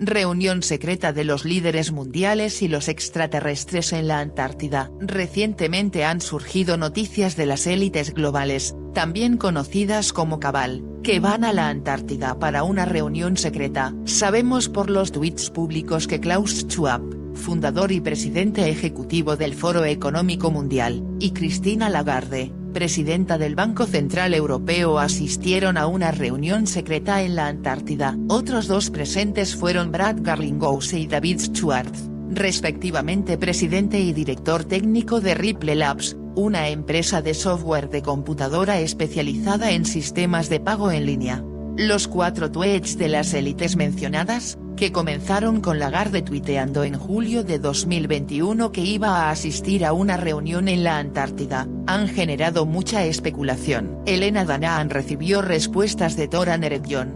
Reunión secreta de los líderes mundiales y los extraterrestres en la Antártida. Recientemente han surgido noticias de las élites globales, también conocidas como Cabal, que van a la Antártida para una reunión secreta. Sabemos por los tweets públicos que Klaus Schwab, fundador y presidente ejecutivo del Foro Económico Mundial, y Christine Lagarde, presidenta del Banco Central Europeo, asistieron a una reunión secreta en la Antártida. Otros dos presentes fueron Brad Garlinghouse y David Schwartz, respectivamente presidente y director técnico de Ripple Labs, una empresa de software de computadora especializada en sistemas de pago en línea. Los 4 tweets de las élites mencionadas, que comenzaron con Lagarde tuiteando en julio de 2021 que iba a asistir a una reunión en la Antártida, han generado mucha especulación. Elena Danaan recibió respuestas de Toran Eregion,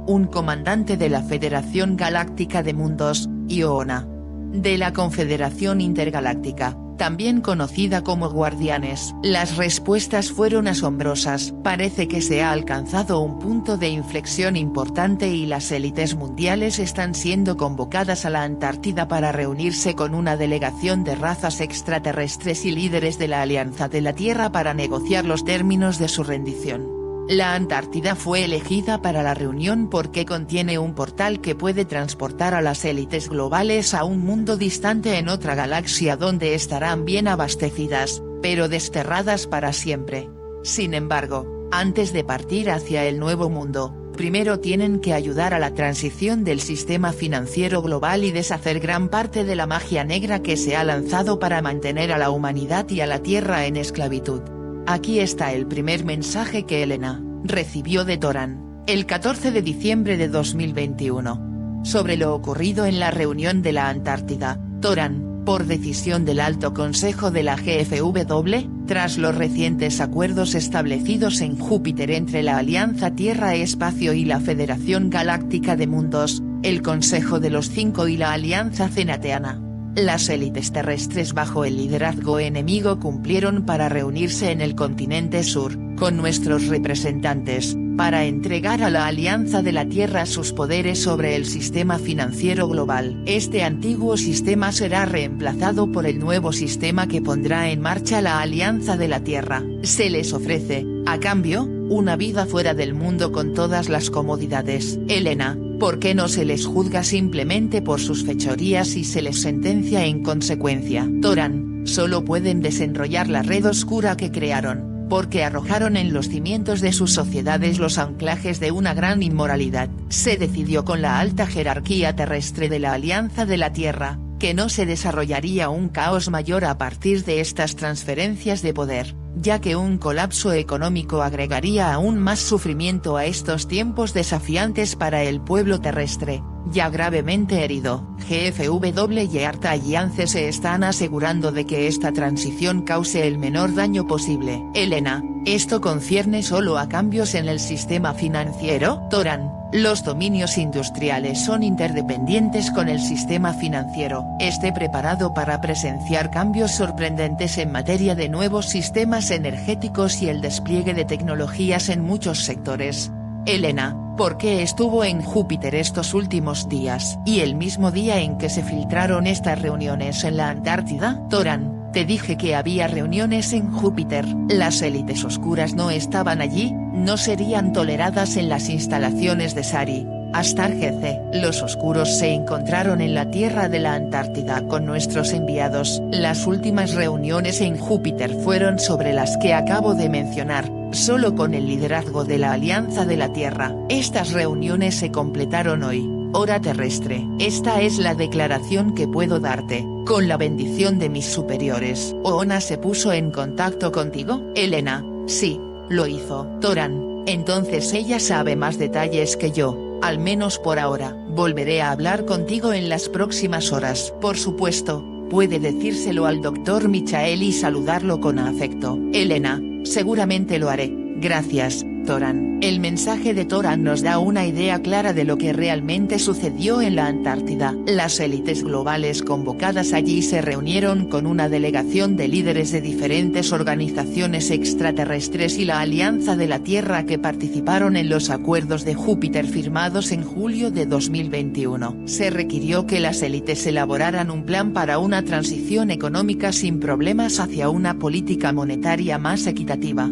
un comandante de la Federación Galáctica de Mundos, IONA, de la Confederación Intergaláctica, también conocida como Guardianes. Las respuestas fueron asombrosas. Parece que se ha alcanzado un punto de inflexión importante y las élites mundiales están siendo convocadas a la Antártida para reunirse con una delegación de razas extraterrestres y líderes de la Alianza de la Tierra para negociar los términos de su rendición. La Antártida fue elegida para la reunión porque contiene un portal que puede transportar a las élites globales a un mundo distante en otra galaxia donde estarán bien abastecidas, pero desterradas para siempre. Sin embargo, antes de partir hacia el nuevo mundo, primero tienen que ayudar a la transición del sistema financiero global y deshacer gran parte de la magia negra que se ha lanzado para mantener a la humanidad y a la Tierra en esclavitud. Aquí está el primer mensaje que Elena recibió de Toran, el 14 de diciembre de 2021. Sobre lo ocurrido en la reunión de la Antártida, Toran, por decisión del Alto Consejo de la GFW, tras los recientes acuerdos establecidos en Júpiter entre la Alianza Tierra-Espacio y la Federación Galáctica de Mundos, el Consejo de los Cinco y la Alianza Cenateana. Las élites terrestres bajo el liderazgo enemigo cumplieron para reunirse en el continente sur, con nuestros representantes, para entregar a la Alianza de la Tierra sus poderes sobre el sistema financiero global. Este antiguo sistema será reemplazado por el nuevo sistema que pondrá en marcha la Alianza de la Tierra. Se les ofrece, a cambio, una vida fuera del mundo con todas las comodidades. Elena, ¿por qué no se les juzga simplemente por sus fechorías y se les sentencia en consecuencia? Toran, solo pueden desenrollar la red oscura que crearon, porque arrojaron en los cimientos de sus sociedades los anclajes de una gran inmoralidad. Se decidió con la alta jerarquía terrestre de la Alianza de la Tierra, que no se desarrollaría un caos mayor a partir de estas transferencias de poder, ya que un colapso económico agregaría aún más sufrimiento a estos tiempos desafiantes para el pueblo terrestre, ya gravemente herido. GFW y Arta Alliance se están asegurando de que esta transición cause el menor daño posible. Elena, ¿esto concierne solo a cambios en el sistema financiero? Toran, los dominios industriales son interdependientes con el sistema financiero. Esté preparado para presenciar cambios sorprendentes en materia de nuevos sistemas energéticos y el despliegue de tecnologías en muchos sectores. Elena, ¿por qué estuvo en Júpiter estos últimos días? Y el mismo día en que se filtraron estas reuniones en la Antártida. Toran, te dije que había reuniones en Júpiter. Las élites oscuras no estaban allí, no serían toleradas en las instalaciones de Sari. Astar GC. Los oscuros se encontraron en la Tierra de la Antártida con nuestros enviados. Las últimas reuniones en Júpiter fueron sobre las que acabo de mencionar, solo con el liderazgo de la Alianza de la Tierra. Estas reuniones se completaron hoy, hora terrestre. Esta es la declaración que puedo darte, con la bendición de mis superiores. ¿Oona se puso en contacto contigo? Elena, sí, lo hizo. Toran, entonces ella sabe más detalles que yo. Al menos por ahora. Volveré a hablar contigo en las próximas horas. Por supuesto, puede decírselo al Dr. Michael y saludarlo con afecto. Elena, seguramente lo haré, gracias, Toran. El mensaje de Toran nos da una idea clara de lo que realmente sucedió en la Antártida. Las élites globales convocadas allí se reunieron con una delegación de líderes de diferentes organizaciones extraterrestres y la Alianza de la Tierra que participaron en los acuerdos de Júpiter firmados en julio de 2021. Se requirió que las élites elaboraran un plan para una transición económica sin problemas hacia una política monetaria más equitativa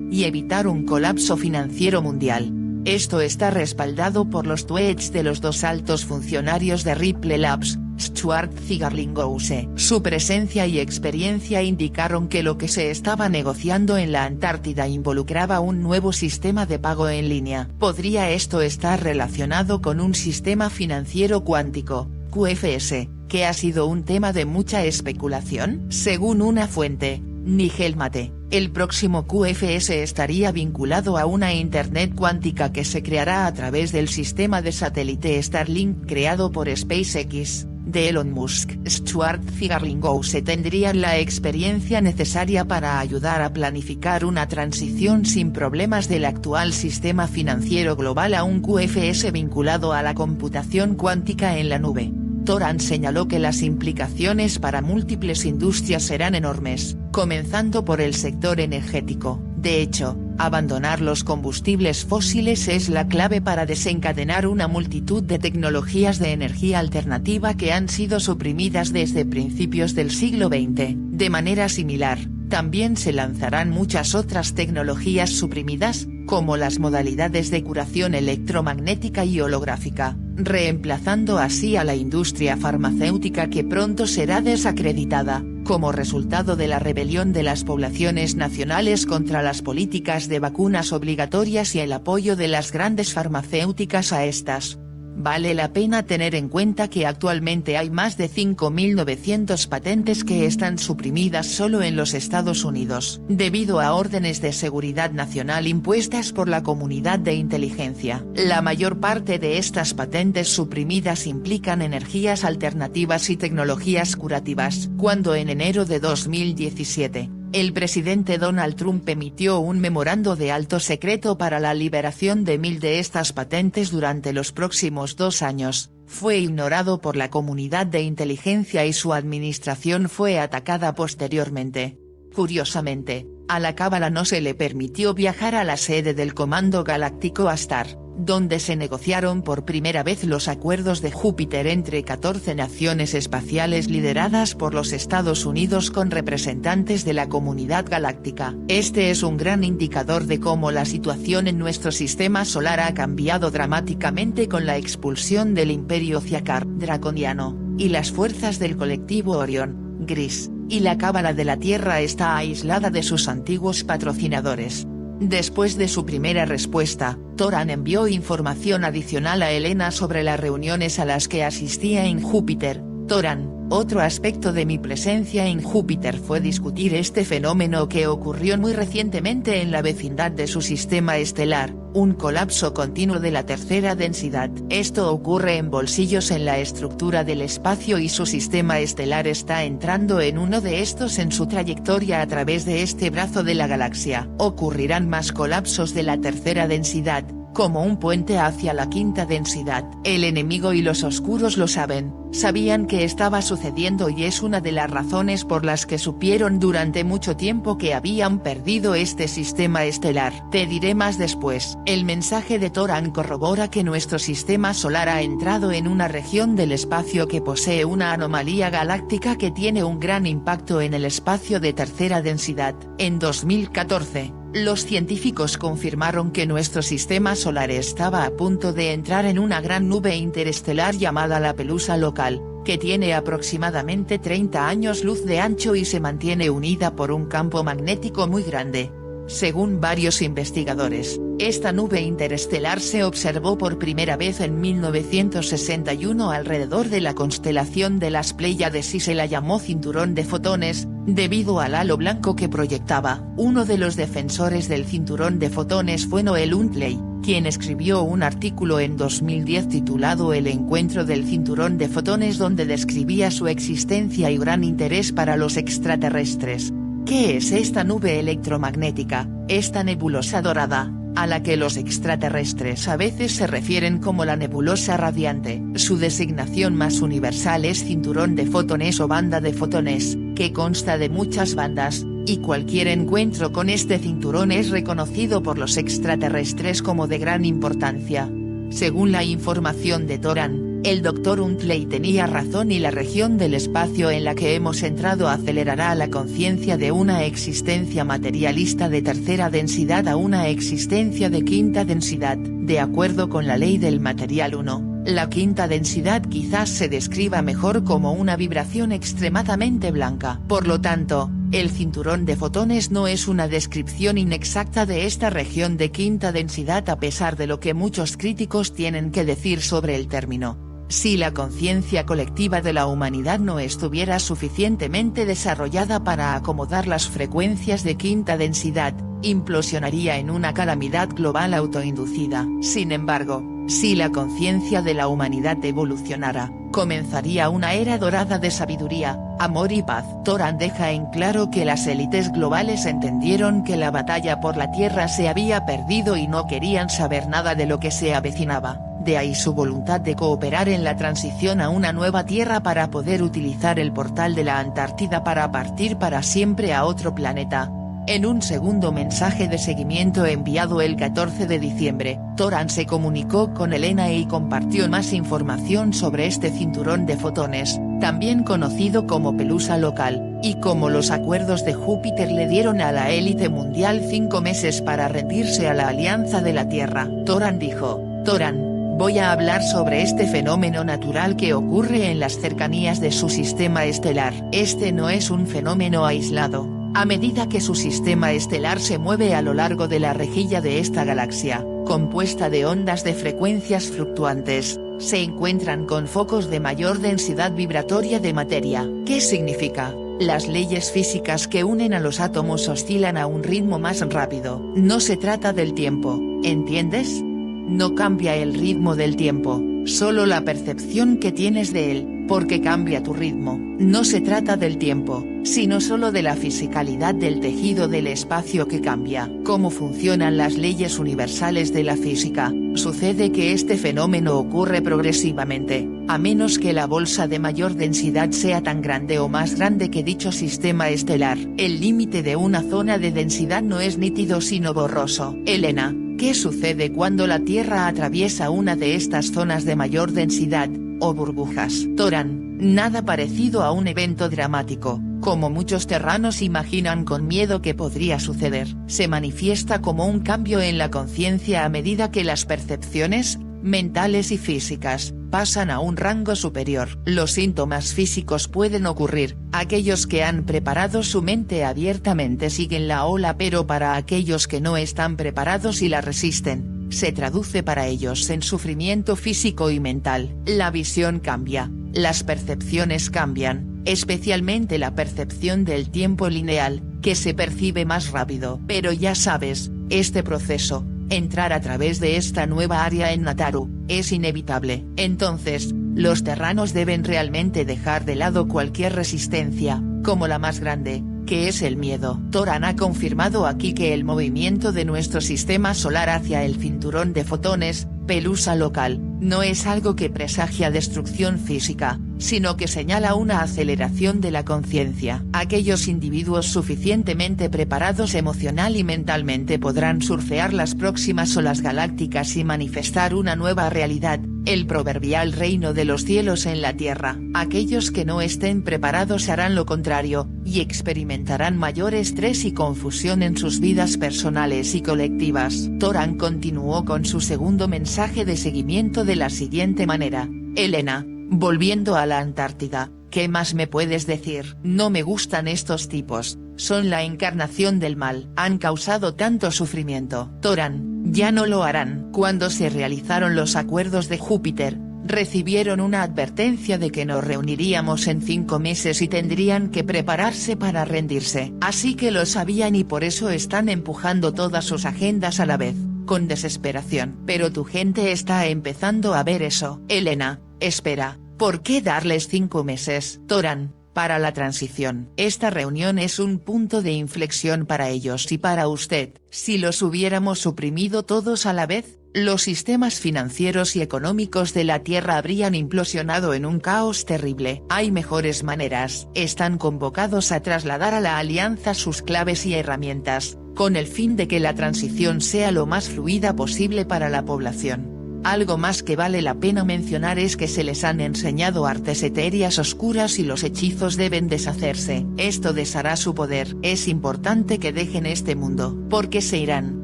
y evitar un colapso financiero mundial. Esto está respaldado por los tweets de los dos altos funcionarios de Ripple Labs, Stuart Zigarling-Gause. Su presencia y experiencia indicaron que lo que se estaba negociando en la Antártida involucraba un nuevo sistema de pago en línea. ¿Podría esto estar relacionado con un sistema financiero cuántico, QFS, que ha sido un tema de mucha especulación? Según una fuente, Nigel Mate, el próximo QFS estaría vinculado a una Internet cuántica que se creará a través del sistema de satélite Starlink creado por SpaceX, de Elon Musk. Stuart Zigarling-Gause tendría la experiencia necesaria para ayudar a planificar una transición sin problemas del actual sistema financiero global a un QFS vinculado a la computación cuántica en la nube. Toran señaló que las implicaciones para múltiples industrias serán enormes, comenzando por el sector energético. De hecho, abandonar los combustibles fósiles es la clave para desencadenar una multitud de tecnologías de energía alternativa que han sido suprimidas desde principios del siglo XX. De manera similar, también se lanzarán muchas otras tecnologías suprimidas, como las modalidades de curación electromagnética y holográfica, reemplazando así a la industria farmacéutica que pronto será desacreditada, como resultado de la rebelión de las poblaciones nacionales contra las políticas de vacunas obligatorias y el apoyo de las grandes farmacéuticas a estas. Vale la pena tener en cuenta que actualmente hay más de 5.900 patentes que están suprimidas solo en los Estados Unidos, debido a órdenes de seguridad nacional impuestas por la comunidad de inteligencia. La mayor parte de estas patentes suprimidas implican energías alternativas y tecnologías curativas. Cuando en enero de 2017, el presidente Donald Trump emitió un memorando de alto secreto para la liberación de 1.000 de estas patentes durante los próximos 2 años, fue ignorado por la comunidad de inteligencia y su administración fue atacada posteriormente. Curiosamente, a la Cábala no se le permitió viajar a la sede del Comando Galáctico Astar, donde se negociaron por primera vez los acuerdos de Júpiter entre 14 naciones espaciales lideradas por los Estados Unidos con representantes de la comunidad galáctica. Este es un gran indicador de cómo la situación en nuestro sistema solar ha cambiado dramáticamente con la expulsión del Imperio Ciacar draconiano, y las fuerzas del colectivo Orión, Gris, y la Cábala de la Tierra está aislada de sus antiguos patrocinadores. Después de su primera respuesta, Toran envió información adicional a Elena sobre las reuniones a las que asistía en Júpiter. Toran, otro aspecto de mi presencia en Júpiter fue discutir este fenómeno que ocurrió muy recientemente en la vecindad de su sistema estelar, un colapso continuo de la tercera densidad. Esto ocurre en bolsillos en la estructura del espacio y su sistema estelar está entrando en uno de estos en su trayectoria a través de este brazo de la galaxia. Ocurrirán más colapsos de la tercera densidad, como un puente hacia la quinta densidad. El enemigo y los oscuros lo sabían que estaba sucediendo y es una de las razones por las que supieron durante mucho tiempo que habían perdido este sistema estelar. Te diré más después. El mensaje de Toran corrobora que nuestro sistema solar ha entrado en una región del espacio que posee una anomalía galáctica que tiene un gran impacto en el espacio de tercera densidad. En 2014, los científicos confirmaron que nuestro sistema solar estaba a punto de entrar en una gran nube interestelar llamada la Pelusa Local, que tiene aproximadamente 30 años luz de ancho y se mantiene unida por un campo magnético muy grande. Según varios investigadores, esta nube interestelar se observó por primera vez en 1961 alrededor de la constelación de las Pléyades y se la llamó cinturón de fotones, debido al halo blanco que proyectaba. Uno de los defensores del cinturón de fotones fue Noel Huntley, quien escribió un artículo en 2010 titulado El encuentro del cinturón de fotones donde describía su existencia y gran interés para los extraterrestres. ¿Qué es esta nube electromagnética, esta nebulosa dorada? a la que los extraterrestres a veces se refieren como la nebulosa radiante. Su designación más universal es cinturón de fotones o banda de fotones, que consta de muchas bandas, y cualquier encuentro con este cinturón es reconocido por los extraterrestres como de gran importancia. Según la información de Toran, el Dr. Huntley tenía razón y la región del espacio en la que hemos entrado acelerará la conciencia de una existencia materialista de tercera densidad a una existencia de quinta densidad. De acuerdo con la ley del material 1, la quinta densidad quizás se describa mejor como una vibración extremadamente blanca. Por lo tanto, el cinturón de fotones no es una descripción inexacta de esta región de quinta densidad a pesar de lo que muchos críticos tienen que decir sobre el término. Si la conciencia colectiva de la humanidad no estuviera suficientemente desarrollada para acomodar las frecuencias de quinta densidad, implosionaría en una calamidad global autoinducida. Sin embargo, si la conciencia de la humanidad evolucionara, comenzaría una era dorada de sabiduría, amor y paz. Toran deja en claro que las élites globales entendieron que la batalla por la Tierra se había perdido y no querían saber nada de lo que se avecinaba. De ahí su voluntad de cooperar en la transición a una nueva Tierra para poder utilizar el portal de la Antártida para partir para siempre a otro planeta. En un segundo mensaje de seguimiento enviado el 14 de diciembre, Toran se comunicó con Elena y compartió más información sobre este cinturón de fotones, también conocido como pelusa local, y cómo los acuerdos de Júpiter le dieron a la élite mundial 5 meses para rendirse a la Alianza de la Tierra. Toran dijo: Toran, voy a hablar sobre este fenómeno natural que ocurre en las cercanías de su sistema estelar. Este no es un fenómeno aislado. A medida que su sistema estelar se mueve a lo largo de la rejilla de esta galaxia, compuesta de ondas de frecuencias fluctuantes, se encuentran con focos de mayor densidad vibratoria de materia. ¿Qué significa? Las leyes físicas que unen a los átomos oscilan a un ritmo más rápido. No se trata del tiempo, ¿entiendes? No cambia el ritmo del tiempo, solo la percepción que tienes de él, porque cambia tu ritmo. No se trata del tiempo, sino solo de la fisicalidad del tejido del espacio que cambia. ¿Cómo funcionan las leyes universales de la física? Sucede que este fenómeno ocurre progresivamente, a menos que la bolsa de mayor densidad sea tan grande o más grande que dicho sistema estelar. El límite de una zona de densidad no es nítido sino borroso. Elena, ¿qué sucede cuando la Tierra atraviesa una de estas zonas de mayor densidad, o burbujas? Toran, nada parecido a un evento dramático, como muchos terranos imaginan con miedo que podría suceder. Se manifiesta como un cambio en la conciencia a medida que las percepciones, mentales y físicas, pasan a un rango superior. Los síntomas físicos pueden ocurrir, aquellos que han preparado su mente abiertamente siguen la ola, pero para aquellos que no están preparados y la resisten, se traduce para ellos en sufrimiento físico y mental. La visión cambia, las percepciones cambian, especialmente la percepción del tiempo lineal, que se percibe más rápido. Pero ya sabes, este proceso, entrar a través de esta nueva área en Nataru, es inevitable. Entonces, los terranos deben realmente dejar de lado cualquier resistencia, como la más grande, que es el miedo. Toran ha confirmado aquí que el movimiento de nuestro sistema solar hacia el cinturón de fotones, pelusa local, no es algo que presagia destrucción física, sino que señala una aceleración de la conciencia. Aquellos individuos suficientemente preparados emocional y mentalmente podrán surfear las próximas olas galácticas y manifestar una nueva realidad, el proverbial reino de los cielos en la tierra. Aquellos que no estén preparados harán lo contrario, y experimentarán mayor estrés y confusión en sus vidas personales y colectivas. Toran continuó con su segundo mensaje de seguimiento de la siguiente manera: Elena, volviendo a la Antártida, ¿qué más me puedes decir? No me gustan estos tipos, son la encarnación del mal. Han causado tanto sufrimiento. Toran, ya no lo harán. Cuando se realizaron los acuerdos de Júpiter, recibieron una advertencia de que nos reuniríamos en 5 meses y tendrían que prepararse para rendirse. Así que lo sabían y por eso están empujando todas sus agendas a la vez, con desesperación. Pero tu gente está empezando a ver eso. Elena, espera, ¿por qué darles 5 meses? Toran, para la transición. Esta reunión es un punto de inflexión para ellos y para usted. Si los hubiéramos suprimido todos a la vez, los sistemas financieros y económicos de la Tierra habrían implosionado en un caos terrible. Hay mejores maneras. Están convocados a trasladar a la alianza sus claves y herramientas, con el fin de que la transición sea lo más fluida posible para la población. Algo más que vale la pena mencionar es que se les han enseñado artes etéreas oscuras y los hechizos deben deshacerse. Esto deshará su poder. Es importante que dejen este mundo, porque se irán.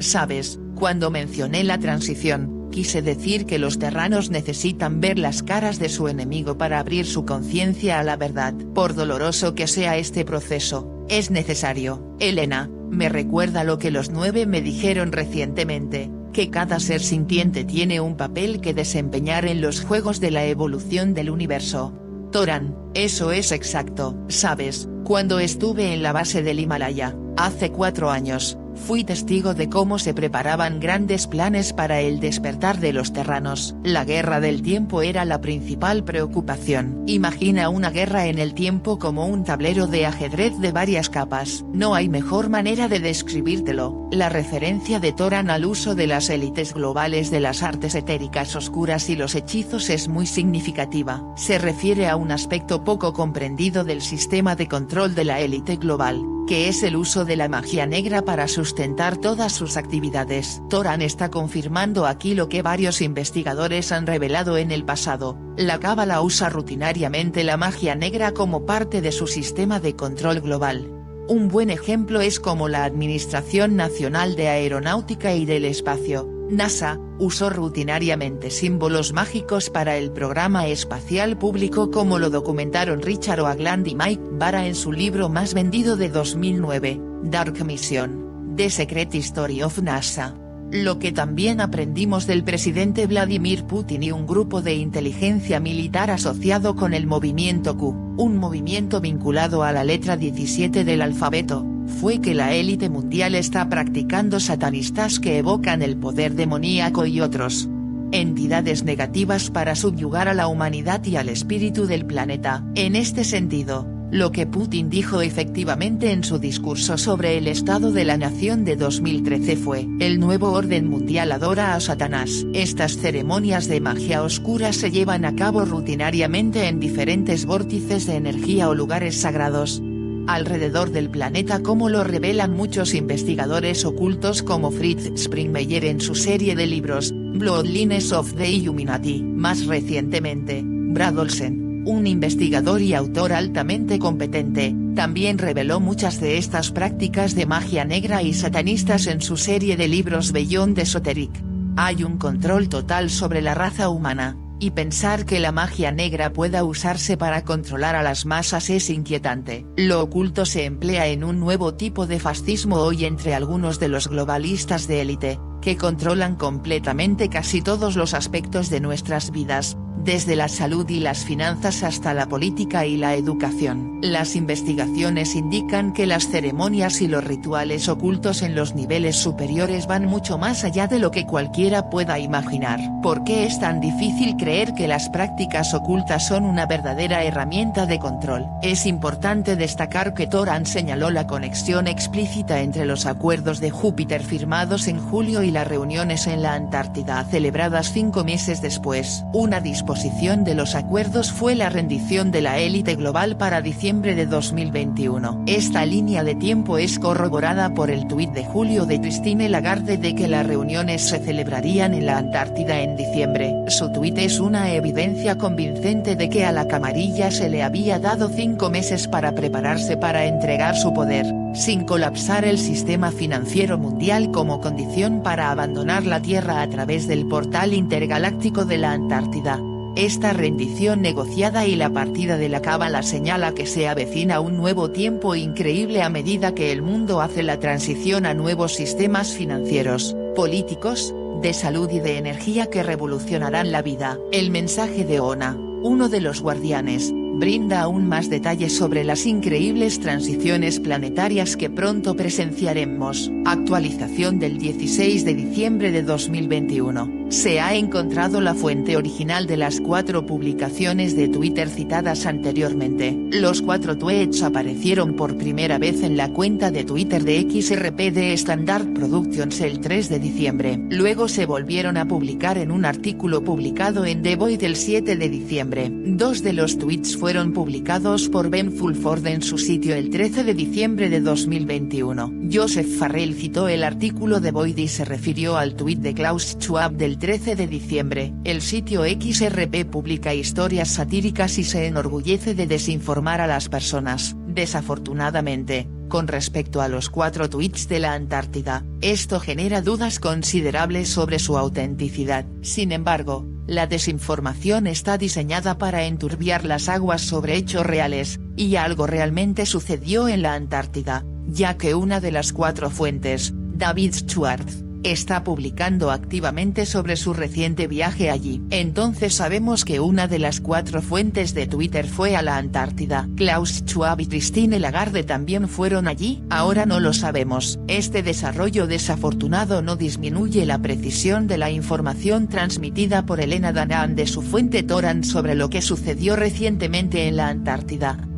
¿Sabes? Cuando mencioné la transición, quise decir que los terranos necesitan ver las caras de su enemigo para abrir su conciencia a la verdad. Por doloroso que sea este proceso, es necesario. Elena, me recuerda lo que los 9 me dijeron recientemente, que cada ser sintiente tiene un papel que desempeñar en los juegos de la evolución del universo. Toran, eso es exacto. Sabes, cuando estuve en la base del Himalaya, hace 4 años, fui testigo de cómo se preparaban grandes planes para el despertar de los terranos. La guerra del tiempo era la principal preocupación. Imagina una guerra en el tiempo como un tablero de ajedrez de varias capas. No hay mejor manera de describírtelo. La referencia de Toran al uso de las élites globales de las artes etéricas oscuras y los hechizos es muy significativa. Se refiere a un aspecto poco comprendido del sistema de control de la élite global, que es el uso de la magia negra para sustentar todas sus actividades. Toran está confirmando aquí lo que varios investigadores han revelado en el pasado: la Cábala usa rutinariamente la magia negra como parte de su sistema de control global. Un buen ejemplo es como la Administración Nacional de Aeronáutica y del Espacio, NASA, usó rutinariamente símbolos mágicos para el programa espacial público, como lo documentaron Richard Hoagland y Mike Bara en su libro más vendido de 2009, Dark Mission: The Secret History of NASA. Lo que también aprendimos del presidente Vladimir Putin y un grupo de inteligencia militar asociado con el movimiento Q, un movimiento vinculado a la letra 17 del alfabeto, fue que la élite mundial está practicando satanistas que evocan el poder demoníaco y otros entidades negativas para subyugar a la humanidad y al espíritu del planeta. En este sentido, lo que Putin dijo efectivamente en su discurso sobre el estado de la nación de 2013 fue: el nuevo orden mundial adora a Satanás. Estas ceremonias de magia oscura se llevan a cabo rutinariamente en diferentes vórtices de energía o lugares sagrados alrededor del planeta, como lo revelan muchos investigadores ocultos como Fritz Springmeier en su serie de libros, Bloodlines of the Illuminati. Más recientemente, Brad Olsen, un investigador y autor altamente competente, también reveló muchas de estas prácticas de magia negra y satanistas en su serie de libros Beyond Esoteric. Hay un control total sobre la raza humana, y pensar que la magia negra pueda usarse para controlar a las masas es inquietante. Lo oculto se emplea en un nuevo tipo de fascismo hoy entre algunos de los globalistas de élite, que controlan completamente casi todos los aspectos de nuestras vidas, desde la salud y las finanzas hasta la política y la educación. Las investigaciones indican que las ceremonias y los rituales ocultos en los niveles superiores van mucho más allá de lo que cualquiera pueda imaginar. ¿Por qué es tan difícil creer que las prácticas ocultas son una verdadera herramienta de control? Es importante destacar que Toran señaló la conexión explícita entre los acuerdos de Júpiter firmados en julio y las reuniones en la Antártida celebradas 5 meses después. Una disposición de los acuerdos fue la rendición de la élite global para diciembre de 2021. Esta línea de tiempo es corroborada por el tuit de julio de Christine Lagarde de que las reuniones se celebrarían en la Antártida en diciembre. Su tuit es una evidencia convincente de que a la camarilla se le había dado 5 meses para prepararse para entregar su poder, sin colapsar el sistema financiero mundial como condición para abandonar la Tierra a través del portal intergaláctico de la Antártida. Esta rendición negociada y la partida de la Cábala señala que se avecina un nuevo tiempo increíble a medida que el mundo hace la transición a nuevos sistemas financieros, políticos, de salud y de energía que revolucionarán la vida. El mensaje de Ona, uno de los guardianes, brinda aún más detalles sobre las increíbles transiciones planetarias que pronto presenciaremos. Actualización del 16 de diciembre de 2021. Se ha encontrado la fuente original de las 4 publicaciones de Twitter citadas anteriormente. Los 4 tweets aparecieron por primera vez en la cuenta de Twitter de XRP de Standard Productions el 3 de diciembre. Luego se volvieron a publicar en un artículo publicado en The Void el 7 de diciembre. 2 de los tweets fueron publicados por Ben Fulford en su sitio el 13 de diciembre de 2021. Joseph Farrell citó el artículo de Void y se refirió al tuit de Klaus Schwab del 13 de diciembre. El sitio XRP publica historias satíricas y se enorgullece de desinformar a las personas. Desafortunadamente, con respecto a los 4 tweets de la Antártida, esto genera dudas considerables sobre su autenticidad. Sin embargo, la desinformación está diseñada para enturbiar las aguas sobre hechos reales, y algo realmente sucedió en la Antártida, ya que una de las 4 fuentes, David Schwartz, está publicando activamente sobre su reciente viaje allí. Entonces sabemos que una de las 4 fuentes de Twitter fue a la Antártida. Klaus Schwab y Christine Lagarde también fueron allí. Ahora no lo sabemos. Este desarrollo desafortunado no disminuye la precisión de la información transmitida por Elena Danaan de su fuente Toran sobre lo que sucedió recientemente en la Antártida.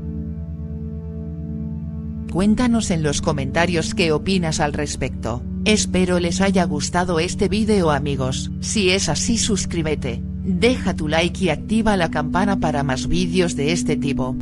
Cuéntanos en los comentarios qué opinas al respecto. Espero les haya gustado este vídeo amigos. Si es así suscríbete, deja tu like y activa la campana para más vídeos de este tipo.